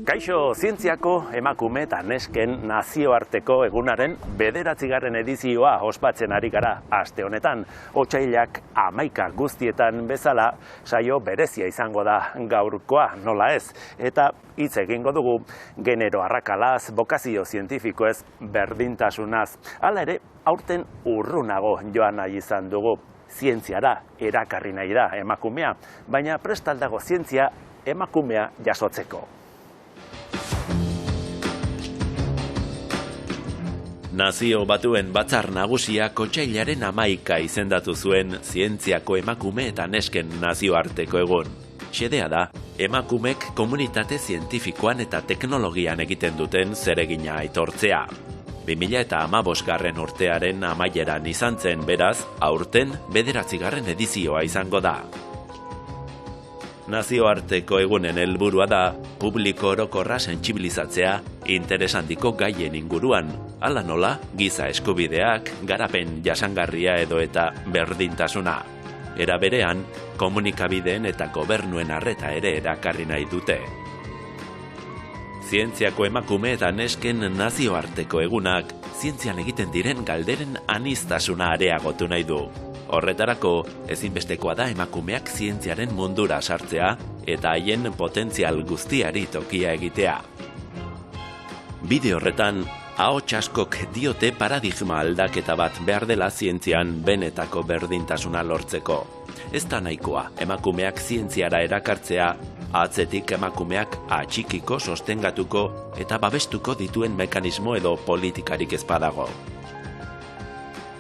Kaixo, zientziako emakume eta nesken nazioarteko egunaren 9. edizioa ospatzen ari gara aste honetan. Otsailak 11 guztietan bezala saio berezia izango da gaurkoa, nola ez. Eta hitz egingo dugu genero arrakalaz, bokazio zientifikoez, berdintasunaz. Hala ere, aurten urrunago joan nahi izan dugu. Zientziara erakarri nahi da emakumea, baina prest al dago zientzia emakumea jasotzeko. Nazio Batuen Batzar Nagusiak otsailaren 11 izendatu zuen zientziako emakume eta nesken nazioarteko egun. Xedea da, emakumek komunitate zientifikoan eta teknologian egiten duten zeregina aitortzea. 2015 urtearen amaieran izan zen beraz, aurten 9. edizioa izango da. Nazioarteko egunen helburua da, publiko orokorra sentsibilizatzea interes handiko gaien inguruan, hala nola, giza eskubideak, garapen jasangarria edo eta berdintasuna. Era berean, komunikabideen eta gobernuen arreta ere erakarri nahi dute. Zientziako emakume eta nesken nazioarteko egunak, zientzian egiten diren galderen aniztasuna areagotu nahi du. Horretarako, ezinbestekoa da emakumeak zientziaren mundura sartzea eta haien potentzial guztiari tokia egitea. Bide horretan, ahots askok diote paradigma aldaketa bat behar dela zientzian benetako berdintasuna lortzeko. Ez da nahikoa, emakumeak zientziara erakartzea, atzetik emakumeak atxikiko, sostengatuko eta babestuko dituen mekanismo edo politikarik ez badago.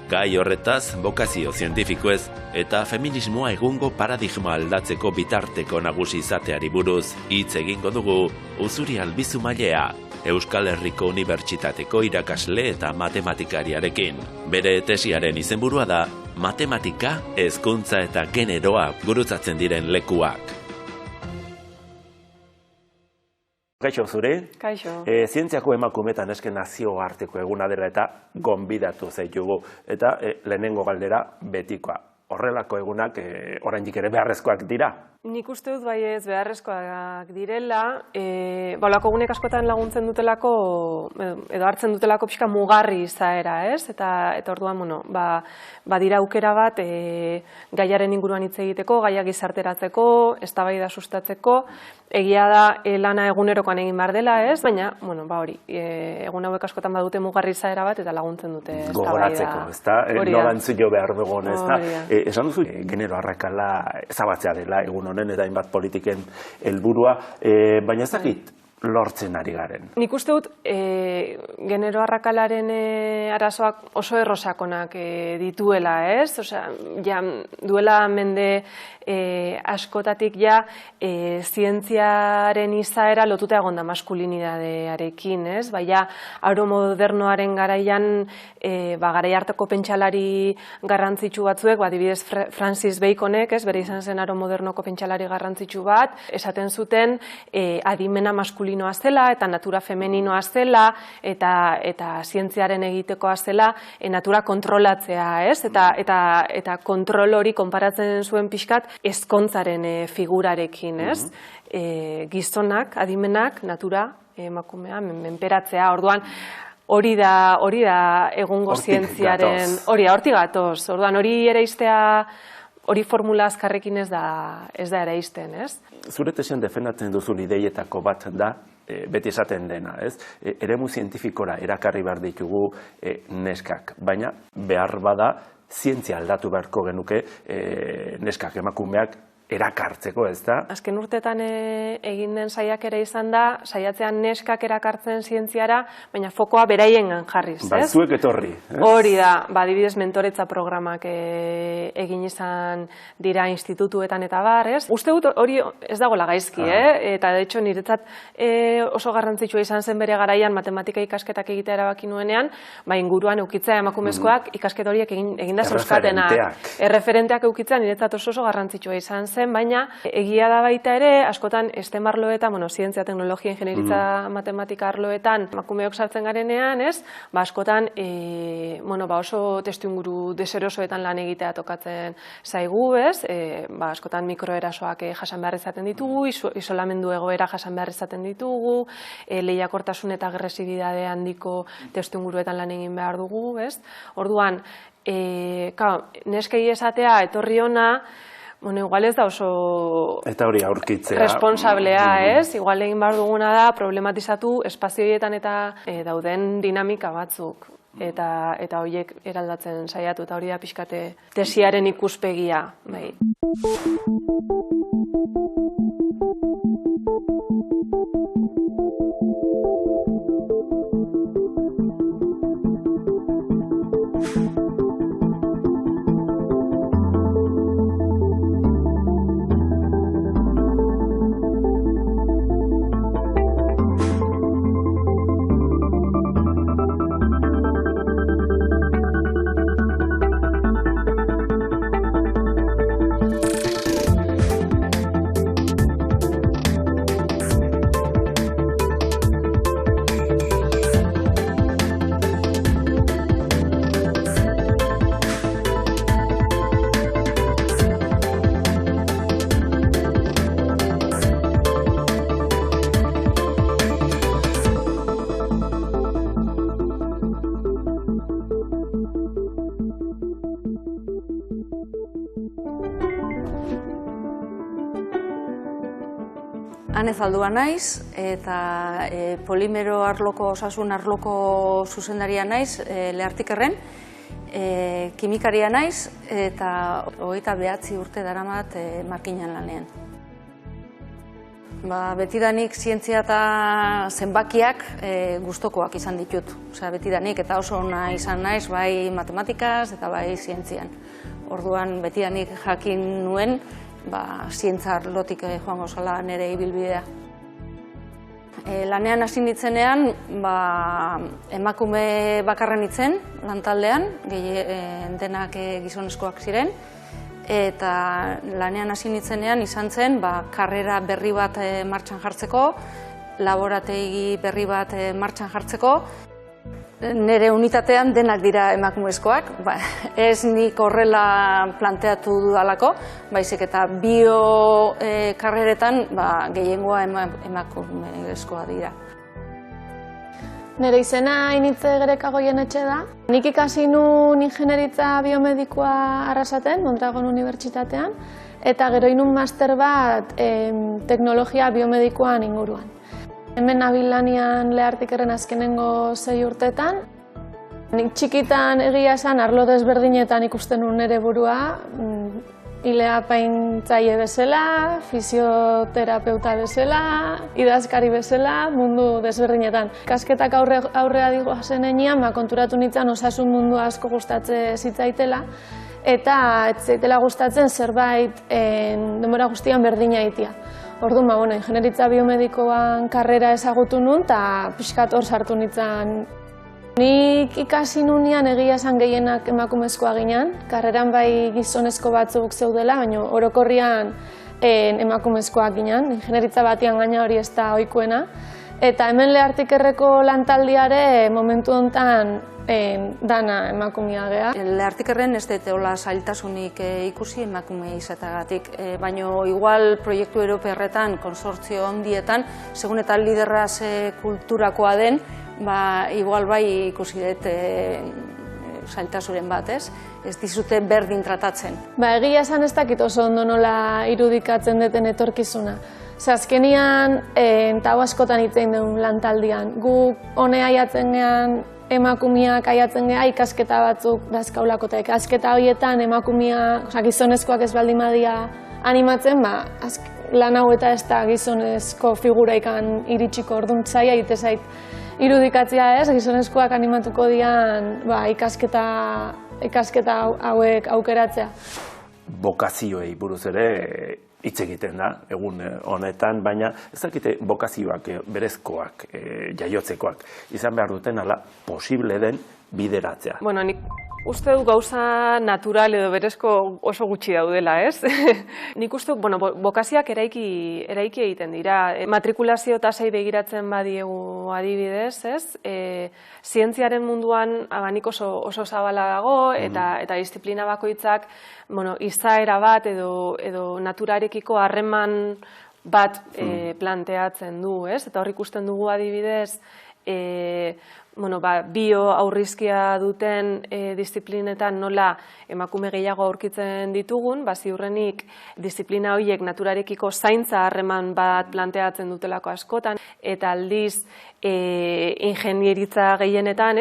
Gai horretaz, bokazio zientifikoez eta feminismoa egungo paradigma aldatzeko bitarteko nagusi izateari buruz hitz egingo dugu Uzuri Albizumailea, Euskal Herriko Unibertsitateko irakasle eta matematikariarekin. Bere tesiaren izenburua da, matematika, hezkuntza eta generoa gurutzatzen diren lekuak. Kaixo zure? Kaixo. Zientziako emakume eta nesken nazioarteko eguna dela eta gonbidatu zaitugu. Eta lehenengo galdera betikoa. Horrelako egunak oraindik ere beharrezkoak dira? Nik uste dut bai ez beharrezkoak direla, olako egunek askotan laguntzen dutelako, edo hartzen dutelako pixka mugarri izaera, ez? Eta orduan, badira aukera bat gaiaren inguruan hitz egiteko, gaiak gizarteratzeko, eztabaida sustatzeko, egia da lana egunerokoan egin behar dela, ez? Baina, hori, egun hauek askotan badute mugarri izaera bat eta laguntzen dute eztabaida. Gogoratzeko, ezta? Nolantzio behar dugun, ezta? Esan duzu, genero arrakala ezabatzea dela egun honen eta hainbat politiken helburua, baina ez dakit lortzen ari garen. Nik uste dut, genero arrakalaren arazoak oso errosakonak dituela, ez? Osea, duela mende askotatik zientziaren izaera lotuta egon da maskulinidadearekin, ez? Baina, aromodernoaren garaian, garai hartako pentsalari garrantzitsu batzuek, adibidez Francis Baconek, ez? Bere izan zen aromodernoko pentsalari garrantzitsu bat, esaten zuten adimena maskulinoa zela, eta natura femeninoa zela, eta zientziaren egitekoa zela, natura kontrolatzea, ez? Eta kontrol hori konparatzen zuen pixkat ezkontzaren figurarekin, ez? Gizonak, adimenak, natura, emakumea, menperatzea, orduan, hori da egungo zientziaren, hortik gatoz, orduan, hori ereistea, hori formula azkarrekin ez da ereisten, ez? Zure tesian defendatzen duzun ideietako bat da, beti esaten dena, ez? Eremu zientifikora erakarri behar ditugu neskak, baina behar bada zientzia aldatu beharko genuke neskak emakumeak erakartzeko, ez da? Azken urtetan egin den saiakera izan da, saiatzean neskak erakartzen zientziara, baina fokoa beraien jarriz, ez? Zuek etorri. Hori da, adibidez mentoretza programak egin izan dira institutuetan eta bar, ez? Uste dut hori ez dagoela gaizki, eta de hecho niretzat oso garrantzitsua izan zen bere garaian matematika ikasketak egitea erabaki nuenean, inguruan eukitzea emakumezkoak ikasketa horiek eginda zeuzkatenak. Erreferenteak eukitzea niretzat oso garrantzitsua izan zen, baina egia da baita ere, askotan STEM arloetan, zientzia, teknologia, ingenieritza, matematika arloetan emakumeok sartzen garenean, ez? Askotan oso testuinguru deserosoetan lan egitea tokatzen zaigu, ez? Askotan mikroerasoak jasan behar izaten ditugu, isolamendu egoera jasan behar izaten ditugu, lehiakortasun eta agresibidade handiko testuinguruetan lan egin behar dugu, ez? Orduan, neskei esatea etorri ona, igual ez da oso responsablea, ez? Igual egin behar duguna da problematizatu espazio horietan eta dauden dinamika batzuk. Eta horiek eraldatzen saiatu, eta hori da pixkate tesiaren ikuspegia. Ane Zaldua naiz, eta polimero arloko, osasun arloko zuzendaria naiz, Lehartikerren, kimikaria naiz, eta 29 urte daramat makinan lanean. Betidanik zientzia eta zenbakiak gustokoak izan ditut. Betidanik eta oso ona izan naiz, bai matematikaz eta bai zientzian. Orduan betidanik jakin nuen, zientza arlotik joango zela nire ibilbidea. Lanean hasi nitzenean, emakume bakarra nintzen lantaldean, denak gizonezkoak ziren, eta lanean hasi nitzenean izan zen karrera berri bat martxan jartzeko, laborategi berri bat martxan jartzeko. Nire unitatean denak dira emakumezkoak, ez nik horrela planteatu dudalako, baizik eta bio karreretan gehiengoa emakumezkoa dira. Nire izena Ainitze Gerekagoien etxe da. Nik ikasi nun ingenieritza biomedikoa Arrasaten, Mondragon Unibertsitatean, eta gero inun master bat teknologia biomedikoan inguruan. Hemen nabil lanean Lehartikerren azkenengo 6 urtetan. Nik txikitan egia esan arlo desberdinetan ikusten nun nire burua, ileapaintzaile bezala, fisioterapeuta bezala, idazkari bezala, mundu desberdinetan. Ikasketak aurrea digoazen enean, konturatu nintzen osasun mundu asko gustatzen zitzaitela, eta ez zaitela gustatzen zerbait denbora guztian berdina egitea. Orduan, ingenieritza biomedikoan karrera ezagutu nun, eta pixkat hor sartu nintzen. Nik ikasi nunean egia esan gehienak emakumezkoa ginen, karreran bai gizonezko batzuk zeudela, baina orokorrian emakumezkoak ginen, ingenieritza batian gaina hori ez da ohikoena. Eta hemen Lehartikerreko lantaldiare momentu honetan dana emakumea gea. Lehartikerren ez dut hola zailtasunik ikusi emakume izateagatik, baina igual proiektu europearretan, konsortzio handietan, segun eta liderraz kulturakoa den, igual bai ikusi dut zailtasuren bat, ez? Ez dizute berdin tratatzen. Egia esan ez dakit oso ondo nola irudikatzen duten etorkizuna. Azkenian, eta hau askotan hitzein duen lantaldian, guk honea aiatzen gean, emakumeak aiatzen geha ikasketa batzuk dazkaulako, eta ikasketa horietan emakumea, gizonezkoak ez baldin badia animatzen, lan hau eta ez da gizonezko figuraikan iritsiko orduan zaila egite zait irudikatzea ez, gizonezkoak animatuko dian ikasketa hauek aukeratzea. Bokazioei buruz ere hitz egiten da, egun honetan, baina ez dakite bokazioak berezkoak, jaiotzekoak, izan behar duten ala posible den bideratzea. Bueno, nik uste du gauza natural edo berezko oso gutxi daudela, ez? Nik uste du, bokazioak eraiki egiten dira. Matrikulazio tasei begiratzen badiegu adibidez, ez? Zientziaren munduan abanik oso zabala dago, eta disiplina bakoitzak izaera bat edo naturarekiko harreman bat planteatzen du, ez? Eta hor ikusten dugu adibidez, bio aurrizkia duten disiplinetan nola emakume gehiago aurkitzen ditugun, ziurrenik disiplina horiek naturarekiko zaintza harreman bat planteatzen dutelako askotan, eta aldiz ingenieritza gehienetan,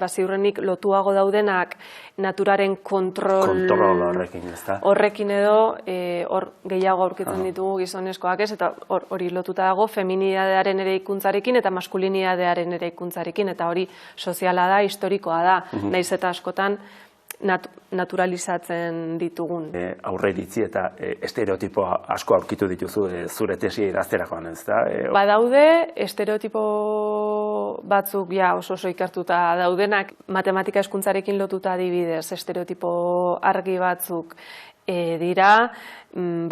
ziurrenik lotuago daudenak naturaren kontrol horrekin, ez da? Horrekin edo gehiago aurkitzen ditugu gizonezkoak, ez? Eta hori lotuta dago feminidadearen eraikuntzarekin eta maskulinidadearen eraikuntzarekin, eta hori soziala da, historikoa da, nahiz eta askotan naturalizatzen ditugun. Aurreiritzi eta estereotipo asko aurkitu dituzu zure tesia idazterakoan, ez da? Badaude, estereotipo batzuk oso ikertuta daudenak, matematika hezkuntzarekin lotuta adibidez, estereotipo argi batzuk dira,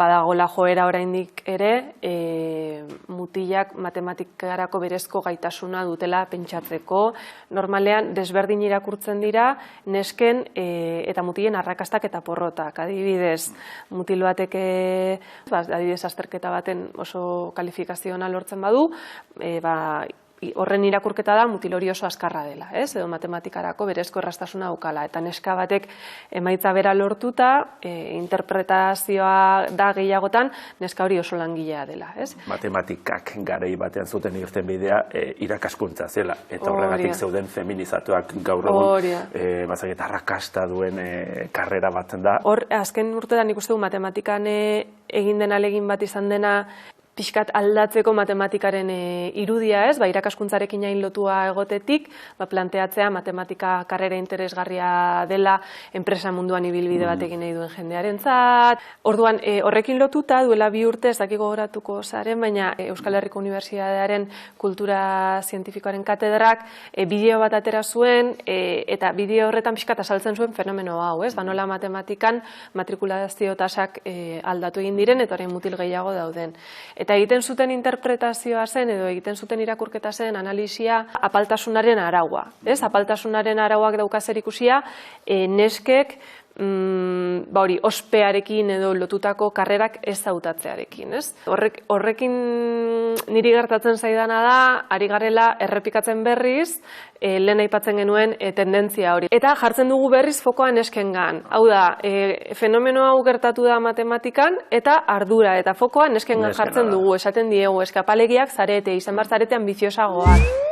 badagola joera oraindik ere, mutilak matematikarako berezko gaitasuna dutela pentsatzeko. Normalean, desberdin irakurtzen dira, nesken eta mutilen arrakastak eta porrotak. Adibidez, mutil batek, adibidez, azterketa baten oso kalifikazioa lortzen badu, horren irakurketa da mutil hori oso azkarra dela, edo matematikarako berezko erraztasuna daukala. Eta neska batek emaitza bera lortuta, interpretazioa da gehiagotan, neska hori oso langilea dela. Matematikak garei batean zuten irten bidea irakaskuntza zela, eta horregatik zeuden feminizatuak gaur egun bazaketa arrakasta duen karrera bat da. Hor, azken urtetan ikusten du matematikan egin den alegin bat izan dena, pixkat aldatzeko matematikaren irudia, irakaskuntzarekin hain lotua egotetik, planteatzea matematika karrera interesgarria dela enpresa munduan ibilbide bat egin nahi duen jendearentzat. Orduan, horrekin lotuta duela 2 urte, ez dakik gogoratuko zaren, baina Euskal Herriko Unibertsitatearen Kultura Zientifikoaren katedrak bideo bat atera zuen, eta bideo horretan pixkat azaltzen zuen fenomeno hau, nola matematikan matrikulazio tasak aldatu egin diren, eta orain mutil gehiago dauden. Eta egiten zuten interpretazioa zen, edo egiten zuten irakurketa zen analisia apaltasunaren araua. Apaltasunaren arauak dauka zerikusia, neskek ospearekin edo lotutako karrerak ez hautatzearekin. Horrekin niri gertatzen zaidana da, ari garela errepikatzen berriz, lehen aipatzen genuen tendentzia hori. Eta jartzen dugu berriz fokoa neskengan. Hau da, fenomeno hau gertatu da matematikan, eta ardura, eta fokoa neskengan jartzen dugu. Esaten diegu, eskapalegiak zarete, izan bar zarete ambiziosagoak.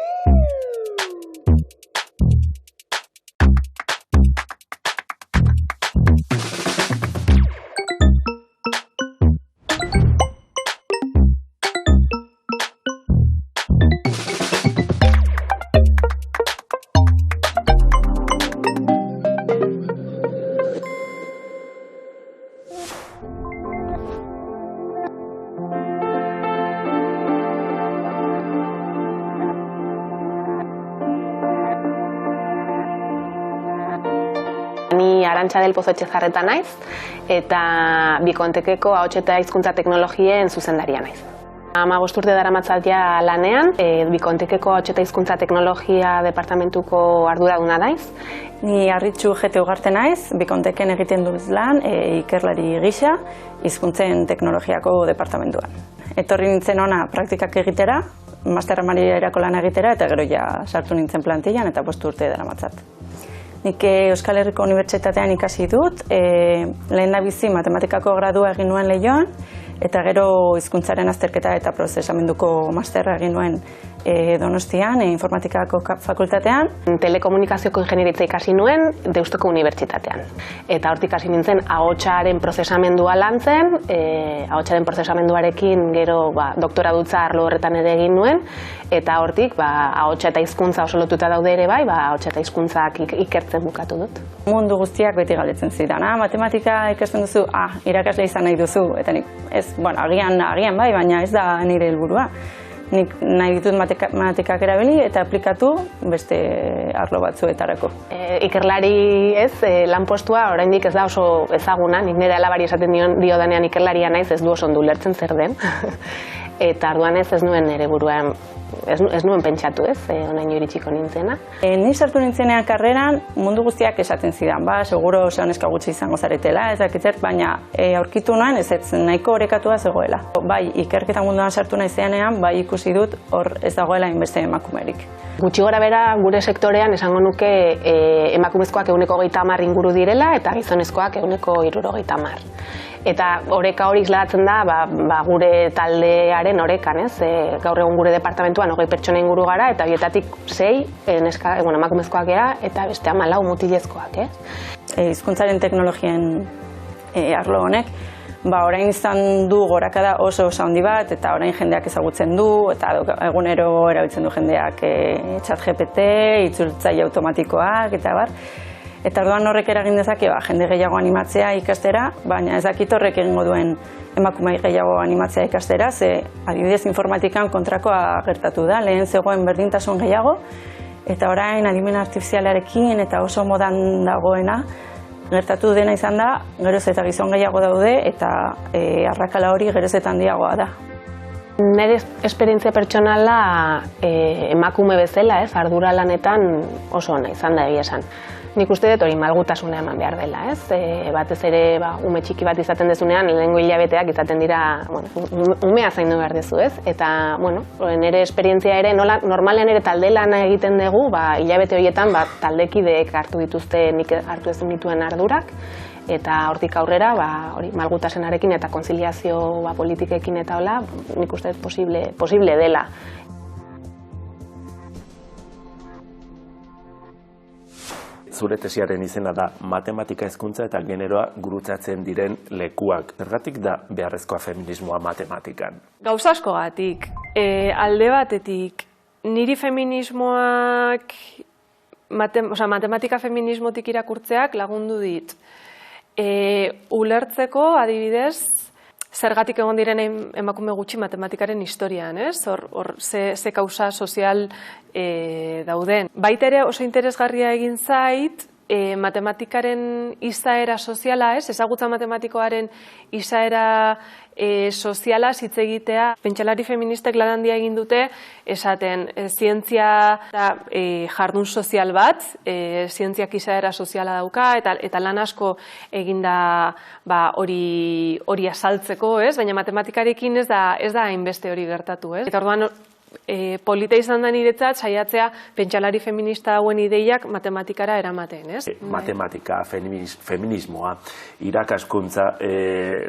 Ni Arantxa del Pozo Etxezarreta naiz, eta Bikontekeko ahots eta hizkuntza teknologien zuzendaria naiz. 15 urte daramatzat ja lanean, Bikontekeko ahots eta hizkuntza teknologia departamentuko arduraduna naiz. Ni Arritxu Gete Ugarte naiz, Bikonteken egiten dut lan ikerlari gisa hizkuntzen teknologiako departamentuan. Etorri nintzen ona praktikak egitera, master amaierako lan egitera, eta gero ja sartu nintzen plantillan eta 5 urte daramatzat. Nik Euskal Herriko Unibertsitatean ikasi dut, lehendabizi matematikako gradua egin nuen Leioan, eta gero hizkuntzaren azterketa eta prozesamenduko masterra egin nuen Donostian, informatikako fakultatean. Telekomunikazioko ingenieritza ikasi nuen Deustuko Unibertsitatean. Eta hortik hasi nintzen ahotsaren prozesamendua lantzen, ahotsaren prozesamenduarekin gero doktoradutza arlo horretan ere egin nuen, eta hortik ahotsa eta hizkuntza oso lotuta daude ere bai, ahotsa eta hizkuntzak ikertzen bukatu dut. Mundu guztiak beti galdetzen zidan, matematika ikasten duzu, irakasle izan nahi duzu, eta nik, agian bai, baina ez da nire helburua. Nik nahi ditut matematikak erabili eta aplikatu beste arlo batzuetarako. Ikerlari lanpostua oraindik ez da oso ezaguna, nik nire alabari esaten diodanean ikerlaria naiz ez du oso ondo ulertzen zer den. Eta orduan ez nuen nire buruan, ez nuen pentsatu onaino iritsiko nintzena. Ni sartu nintzenean karreran mundu guztiak esaten zidan, seguro oso neska gutxi izango zaretela, ez dakitzer, baina aurkitu nuen ez nahiko orekatua zegoela. Bai, ikerketa munduan sartu naizenean, bai ikusi dut hor ez dagoela inbeste emakumerik. Gutxi gora bera gure sektorean esango nuke emakumezkoak 130 inguru direla eta gizonezkoak 170. Eta oreka hori islatzen da gure taldearen orekan, gaur egun gure departamentuan 20 pertsona inguru gara eta horietatik 6 emakumezkoak gera eta beste 14 mutilezkoak. Hizkuntzaren teknologien arlo honek, orain izan du gorakada oso handi bat eta orain jendeak ezagutzen du eta egunero erabiltzen du jendeak ChatGPT, itzultzaile automatikoak eta bar. Eta orduan horrek eragin dezake jende gehiago animatzea ikastera, baina ez dakit horrek egingo duen emakume gehiago animatzea ikastera, ze adibidez informatikan kontrakoa gertatu da, lehen zegoen berdintasun gehiago, eta orain adimen artifizialarekin eta oso modan dagoena, gertatu dena izan da, geroz eta gizon gehiago daude eta arrakala hori geroz eta handiagoa da. Nire esperientzia pertsonala emakume bezala, ardura lanetan oso ona izan da egia esan. Nik uste dut hori malgutasuna eman behar dela, batez ere ume txiki bat izaten dezunean, lehenengo hilabeteak izaten dira, umea zaindu behar dezu, eta nire esperientzia ere, normalean ere talde lana egiten dugu, hilabete horietan taldekideek hartu dituzte nik hartu ezin dituen ardurak, eta hortik aurrera, malgutasenarekin eta konziliazio politikekin eta hola, nik uste dut posible dela. Zure tesiaren izena da matematika hezkuntza eta generoa gurutzatzen diren lekuak. Zergatik da beharrezkoa feminismoa matematikan? Gauza askogatik. Alde batetik, niri feminismoak, matematika feminismotik irakurtzeak lagundu dit. Ulertzeko, adibidez, zergatik egon diren emakume gutxi matematikaren historian, hor ze kausa sozial dauden. Baita ere oso interesgarria egin zait, matematikaren izaera soziala, ezagutza matematikoaren izaera soziala hitz egitea. Pentsalari feministek lan handia egin dute, esaten zientzia da jardun sozial bat, zientziak izaera soziala dauka, eta lan asko eginda hori azaltzeko, baina matematikarekin ez da hainbeste hori gertatu. Eta orduan, polita izan da niretzat, saiatzea pentsalari feminista hauen ideiak matematikara eramaten, Matematika, feminismoa, irakaskuntza,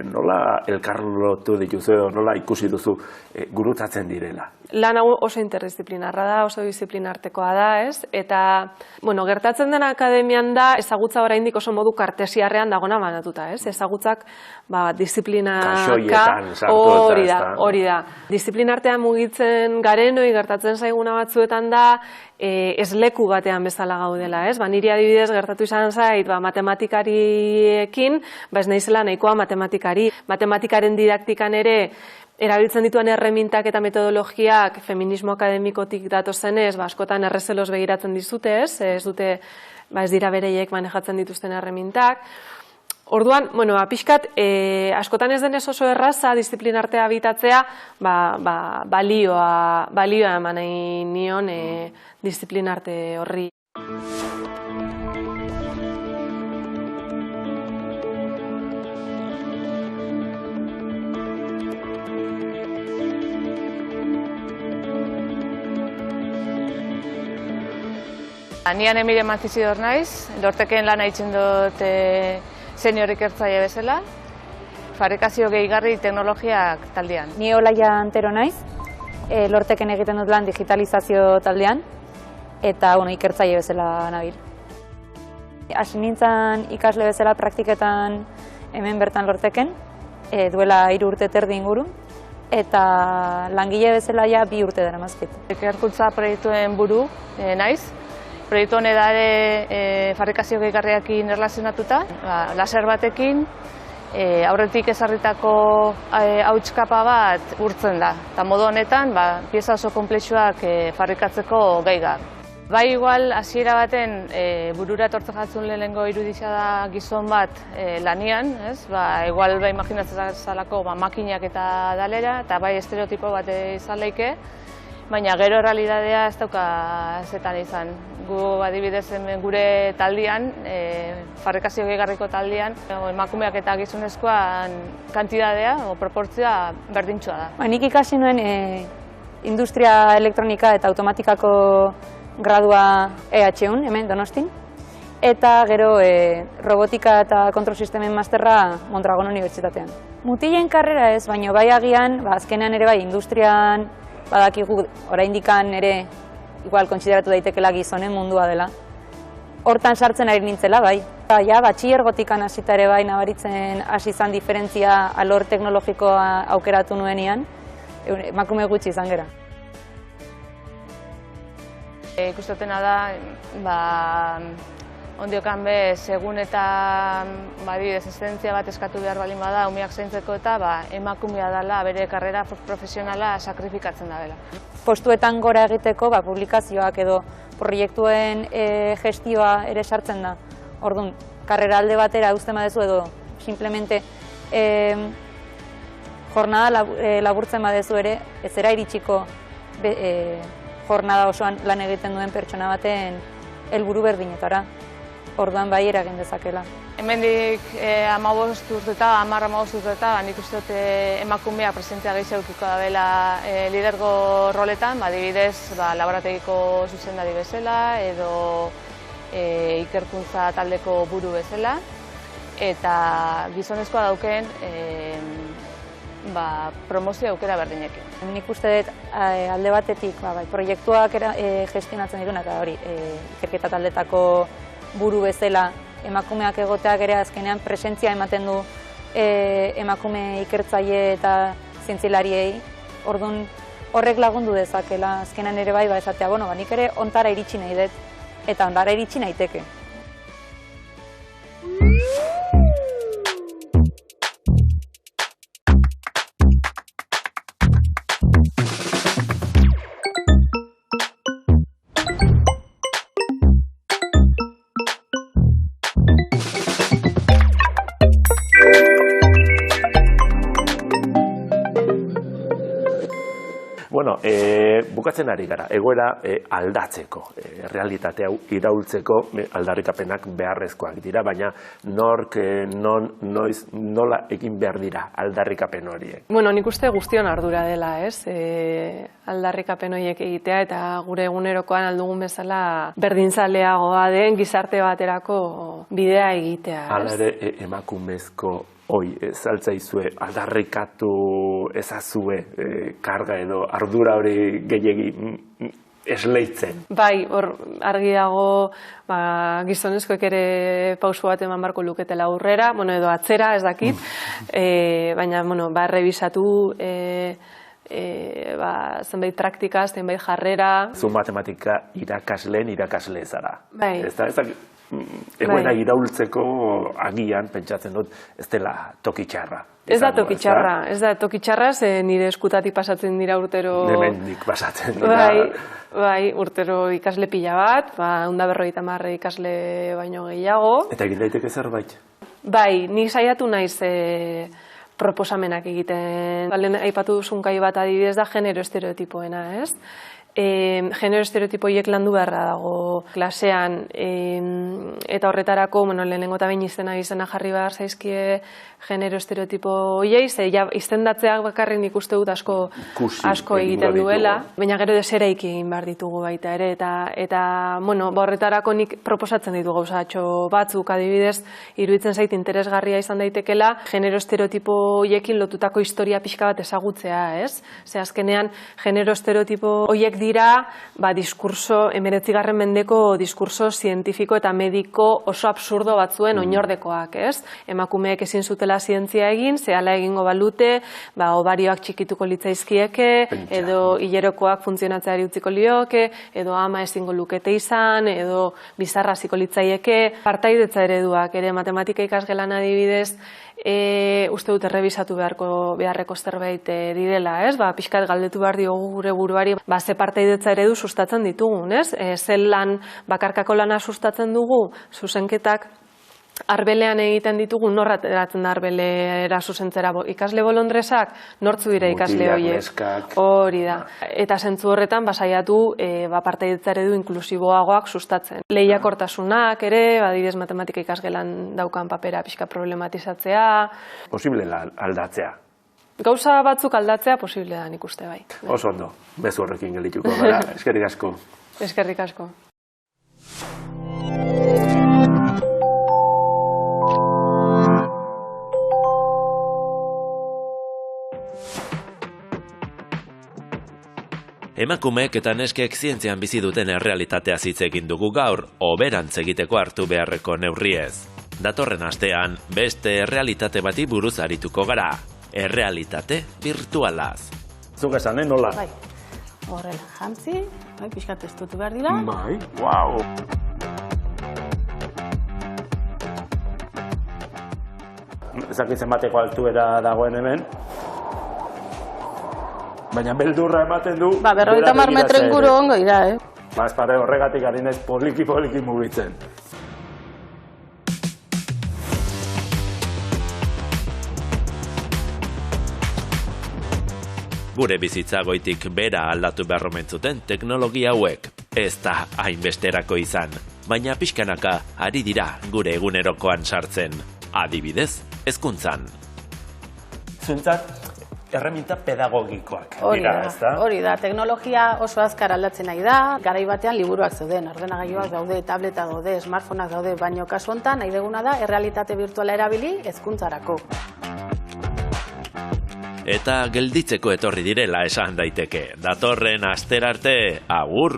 nola elkarlotu dituzu, nola ikusi duzu gurutzatzen direla? Lan hau oso interdisciplinarra da, oso disciplinartekoa da, eta, gertatzen den akademian da, ezagutza oraindik oso modu kartesiarrean dagona banatuta, ezagutzak, disiplinaka, hori da. Disiplinartean mugitzen garenoi gertatzen zaiguna batzuetan da, ez leku batean bezala gaudela, niri adibidez gertatu izan zait, matematikariekin, ez naizela nahikoa matematikari. Matematikaren didaktikan ere, erabiltzen dituen erremintak eta metodologiak feminismo akademikotik datozenez, askotan errezeloz begiratzen dizute, ez dute, ez dira bereiek manejatzen dituzten erremintak. Orduan, pixkat, askotan ez denez oso erraza disiplinartea bitatzea, balioa eman nahi nion disiplinarte horri. Nian Emire Mantzizidor naiz, Lorteken lan haitzen dut senior ikertzaile bezala, fabrikazio gehigarri teknologiak taldean. Ni Olaia Antero naiz, Lorteken egiten dut lan digitalizazio taldean, eta ikertzaile bezala nabil. Hasi nintzen ikasle bezala praktiketan hemen bertan Lorteken, duela 3 urte terdi inguru, eta langile bezala ja 2 urte daramazkit. Ikerkuntza proiektuen buru naiz. Proiektu honeda ere fabrikazio gehigarriakin erlazionatuta, laser batekin, aurretik ezarritako hautskapa bat urtzen da. Eta modu honetan, pieza oso konplexuak fabrikatzeko gai da. Bai, igual, hasiera baten burura etortzen jatzun lehenengo irudizia da gizon bat lanian, igual imaginatzen zalako makinak eta dalera, eta bai estereotipo bat izan leike, baina gero realidadea ez dauka zetan izan. Gu adibidez gure taldean, fabrikazio gehigarriko taldean, emakumeak eta gizonezkoan kantidadea o proportzioa berdintxoa da. Nik ikasi nuen industria elektronika eta automatikako gradua EH1, hemen Donostin, eta gero robotika eta kontrol sistemen masterra Mondragon Unibertsitatean. Mutilen karrera ez, baina bai agian, azkenean ere bai industrian, badakigu oraindikan ere igual kontsideratu daitekela gizonen mundua dela. Hortan sartzen ari nintzela, bai. Ja, batxilergotikan hasita ere bai nabaritzen hasi izan diferentzia alor teknologikoa aukeratu nuenean, emakume gutxi izan gera. Ikustotena da, ondiokan be, segun eta desistentzia bat eskatu behar balin bada, umeak zaintzeko eta emakumea dela bere karrera profesionala sakrifikatzen da bela. Postuetan gora egiteko publikazioak edo proiektuen gestioa ere sartzen da. Orduan, karrera alde batera uzten badezu edo simplemente jornada laburtzen badezu ere, ez zera iritsiko jornada osoan lan egiten duen pertsona baten helburu berdinetara. Orduan bai eragin dezakela. Hemendik 15 urteta, 10-15 urteta, nik uste dut emakumea presentzia gehiago edukiko da bela lidergo roletan, adibidez laborategiko zuzendari bezala edo ikerkuntza taldeko buru bezala, eta gizonezkoa dauken promozio aukera berdinekin. Nik uste dut alde batetik proiektuak gestionatzen dirunak, hori ikerketa taldetako buru bezala emakumeak egoteak ere azkenean presentzia ematen du emakume ikertzaile eta zientzilariei. Orduan horrek lagundu dezakela azkenean ere bai esatea, nik ere ontara iritsi nahi dut eta ondara iritsi naiteke. Bukatzen ari gara, egoera aldatzeko, realitate hau iraultzeko aldarrikapenak beharrezkoak dira, baina nork, noiz, nola egin behar dira aldarrikapen horiek? Nik uste guztion ardura dela, aldarrikapen horiek egitea eta gure egunerokoan aldugun bezala berdintzaleagoa den gizarte baterako bidea egitea. Hala ere emakumezko zaltzaizue aldarrikatu ezazue karga edo ardura hori gehiegi esleitzen. Bai, hor argi dago gizonezkoek ere pausu bat eman barko luketela aurrera, edo atzera, ez dakit, baina errebisatu zenbait praktika, zenbait jarrera. Zu matematika irakasleen irakasle zara. Bai. Egoera iraultzeko agian, pentsatzen dut, ez dela tokitxarra. Ez da tokitxarra, ze nire eskutatik pasatzen dira urtero... Hemendik pasatzen dira. Bai, urtero ikasle pila bat, 150 ikasle baino gehiago. Eta egin daiteke zerbait? Bai, nik saiatu naiz proposamenak egiten. Lehen aipatu duzun gai bat adibidez da genero estereotipoena, ez? genero estereotipo horiek landu beharra dago klasean, eta horretarako, lehenengo eta behin izena jarri behar zaizkie genero estereotipo horiei, ze izendatzeak bakarrik nik uste dut asko egiten duela, baina gero deseraiki egin behar ditugu baita ere, eta horretarako nik proposatzen ditu gauzatxo batzuk, adibidez, iruditzen zait interesgarria izan daitekela, genero estereotipo horiekin lotutako historia pixka bat ezagutzea, ez? Ze azkenean, genero estereotipo horiek dira, diskurso, 19. mendeko diskurso zientifiko eta mediko oso absurdo batzuen oinordekoak, ez? Emakumeek ezin zutela zientzia egin, zehala egingo balute, obarioak txikituko litzaizkieke, edo hilerokoak funtzionatzeari utziko lioke, edo ama ezingo lukete izan, edo bizarra ziko litzaieke, partaidetza ereduak, ere matematika ikasgelan adibidez, uste dut errebisatu beharreko zerbait direla, ez? Pixkat galdetu behar diogu gure buruari, ze partaidetza eredu sustatzen ditugun, ez? Zel lan, bakarkako lana sustatzen dugu, zuzenketak arbelean egiten ditugu, norra eratzen da arbelera zuzentzera, ikasle bolondresak, nortzu dira ikasle horiek, hori da. Eta zentzu horretan, basaiatu partaidetza eredu inklusiboagoak sustatzen. Lehiakortasunak ere, adibidez matematika ikasgelan daukan papera pixka problematizatzea. Posible aldatzea. Gauza batzuk aldatzea posible da nik uste bai. Oso ondo, bezu horrekin gelituko gara, eskerrik asko. Eskerrik asko. Emakumeek eta neskek zientzian bizi duten errealitatea hitz egin dugu gaur, hoberantz egiteko hartu beharreko neurriez. Datorren astean, beste errealitate bati buruz arituko gara. Errealitate virtualaz. Zuk esan, nola? Bai, horrela, jantzi, pixkat estutu behar dira. Bai, guau. Ezakitzen bateko altuera dagoen hemen. Baina beldurra ematen du... 50 metro inguru ongo dira, Espare horregatik harinez poliki mugitzen. Gure bizitza goitik bera aldatu behar omentzuten teknologia hauek. Ez da hainbesterako izan, baina pixkanaka ari dira gure egunerokoan sartzen. Adibidez, hezkuntzan. Zuntzat, erreminta pedagogikoak. Hori da, teknologia oso azkar aldatzen nahi da, garai batean liburuak zeuden, ordenagailuak daude, tableta daude, smartphoneak daude, baino kasu honetan nahi duguna da errealitate virtuala erabili hezkuntzarako. Eta gelditzeko etorri direla esan daiteke. Datorren astera arte, agur!